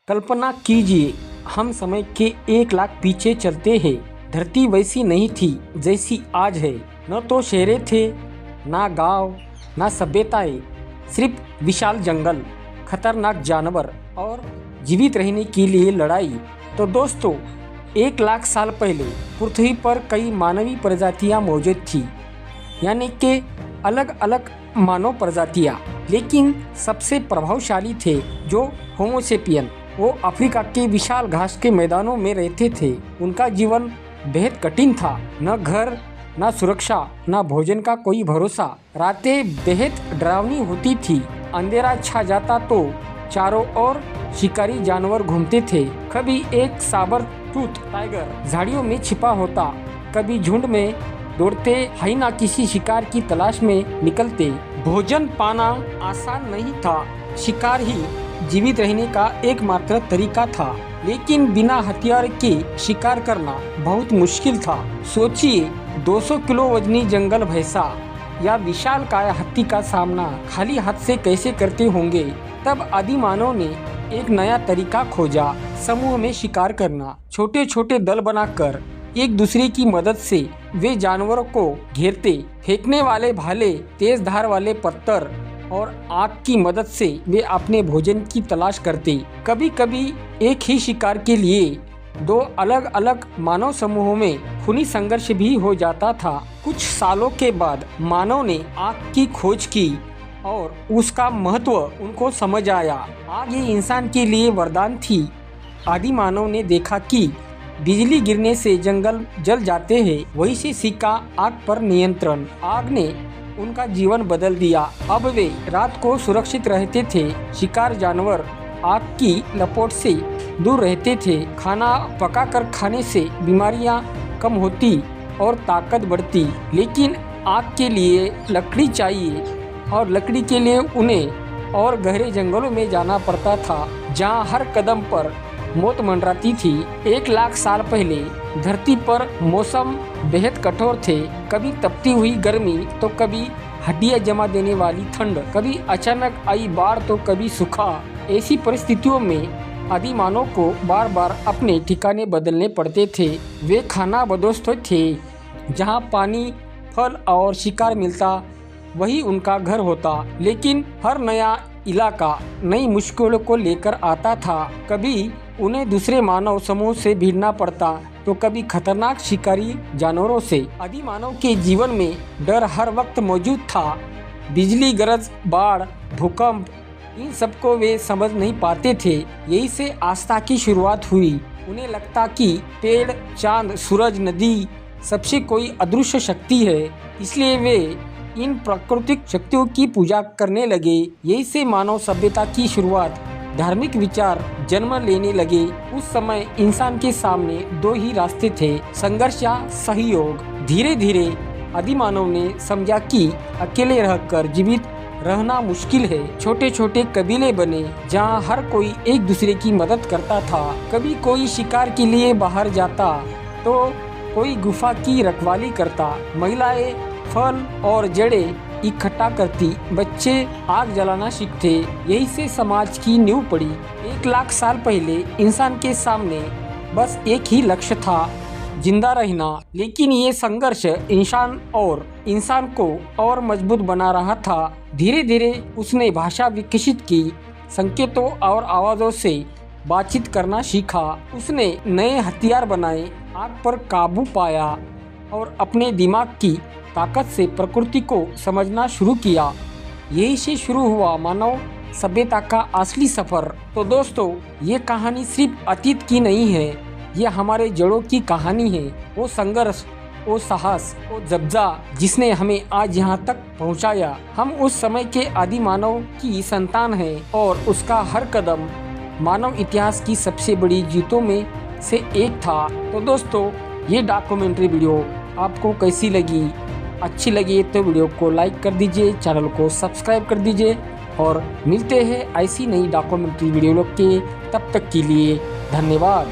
कल्पना कीजिए, हम समय के 1 लाख पीछे चलते हैं। धरती वैसी नहीं थी जैसी आज है। न तो शहरें थे, ना गांव, ना सभ्यताएं, सिर्फ विशाल जंगल, खतरनाक जानवर और जीवित रहने के लिए लड़ाई। तो दोस्तों, 1 लाख साल पहले पृथ्वी पर कई मानवीय प्रजातियां मौजूद थी, यानी कि अलग अलग मानव प्रजातियां। लेकिन सबसे प्रभावशाली थे जो होमोसेपियन। वो अफ्रीका के विशाल घास के मैदानों में रहते थे। उनका जीवन बेहद कठिन था। न घर, न सुरक्षा, न भोजन का कोई भरोसा। रातें बेहद डरावनी होती थी। अंधेरा छा जाता तो चारों ओर शिकारी जानवर घूमते थे। कभी एक साबर टूथ टाइगर झाड़ियों में छिपा होता, कभी झुंड में दौड़ते हाइना किसी शिकार की तलाश में निकलते। भोजन पाना आसान नहीं था। शिकार ही जीवित रहने का एकमात्र तरीका था। लेकिन बिना हथियार के शिकार करना बहुत मुश्किल था। सोचिए, 200 किलो वजनी जंगल भैंसा या विशालकाय हाथी का सामना खाली हाथ से कैसे करते होंगे। तब आदिमानव ने एक नया तरीका खोजा, समूह में शिकार करना। छोटे छोटे दल बनाकर एक दूसरे की मदद से वे जानवरों को घेरते। फेंकने वाले भाले, तेज धार वाले पत्थर और आग की मदद से वे अपने भोजन की तलाश करते। कभी कभी एक ही शिकार के लिए 2 अलग अलग मानव समूहों में खूनी संघर्ष भी हो जाता था। कुछ सालों के बाद मानव ने आग की खोज की और उसका महत्व उनको समझ आया। आग ही इंसान के लिए वरदान थी। आदि मानव ने देखा कि बिजली गिरने से जंगल जल जाते हैं, वही से सीखा आग पर नियंत्रण। आग ने उनका जीवन बदल दिया। अब वे रात को सुरक्षित रहते थे। शिकार जानवर आग की लपेट से दूर रहते थे। खाना पकाकर खाने से बीमारियां कम होती और ताकत बढ़ती। लेकिन आग के लिए लकड़ी चाहिए और लकड़ी के लिए उन्हें और गहरे जंगलों में जाना पड़ता था, जहां हर कदम पर मौत मंडराती थी। 1 लाख साल पहले धरती पर मौसम बेहद कठोर थे। कभी तपती हुई गर्मी तो कभी हड्डियां जमा देने वाली ठंड, कभी अचानक आई बाढ़ तो कभी सूखा। ऐसी परिस्थितियों में आदिमानव को बार बार अपने ठिकाने बदलने पड़ते थे। वे खाना बदोश थे। जहां पानी, फल और शिकार मिलता वही उनका घर होता। लेकिन हर नया इलाका नई मुश्किलों को लेकर आता था। कभी उन्हें दूसरे मानव समूह से भिड़ना पड़ता तो कभी खतरनाक शिकारी जानवरों से। आदि मानव के जीवन में डर हर वक्त मौजूद था। बिजली, गरज, बाढ़, भूकंप, इन सबको वे समझ नहीं पाते थे। यही से आस्था की शुरुआत हुई। उन्हें लगता कि पेड़, चांद, सूरज, नदी सबसे कोई अदृश्य शक्ति है, इसलिए वे इन प्राकृतिक शक्तियों की पूजा करने लगे। यही से मानव सभ्यता की शुरुआत, धार्मिक विचार जन्म लेने लगे। उस समय इंसान के सामने 2 ही रास्ते थे, संघर्ष या सहयोग। धीरे धीरे आदिमानव ने समझा कि अकेले रहकर जीवित रहना मुश्किल है। छोटे छोटे कबीले बने, जहां हर कोई एक दूसरे की मदद करता था। कभी कोई शिकार के लिए बाहर जाता तो कोई गुफा की रखवाली करता। महिलाएं फल और जड़ें इकट्ठा करती, बच्चे आग जलाना सीखते। यही से समाज की नींव पड़ी। 1 लाख साल पहले इंसान के सामने बस एक ही लक्ष्य था, जिंदा रहना। लेकिन ये संघर्ष इंसान को और मजबूत बना रहा था। धीरे धीरे उसने भाषा विकसित की, संकेतों और आवाजों से बातचीत करना सीखा। उसने नए हथियार बनाए, आग पर काबू पाया और अपने दिमाग की ताकत से प्रकृति को समझना शुरू किया। यही से शुरू हुआ मानव सभ्यता का असली सफर। तो दोस्तों, ये कहानी सिर्फ अतीत की नहीं है, ये हमारे जड़ों की कहानी है। वो संघर्ष, वो साहस, वो जज्बा जिसने हमें आज यहाँ तक पहुँचाया। हम उस समय के आदि मानव की संतान हैं और उसका हर कदम मानव इतिहास की सबसे बड़ी जीतों में से एक था। तो दोस्तों, ये डॉक्यूमेंट्री वीडियो आपको कैसी लगी? अच्छी लगी तो वीडियो को लाइक कर दीजिए, चैनल को सब्सक्राइब कर दीजिए और मिलते हैं ऐसी नई डॉक्यूमेंट्री वीडियो के। तब तक के लिए धन्यवाद।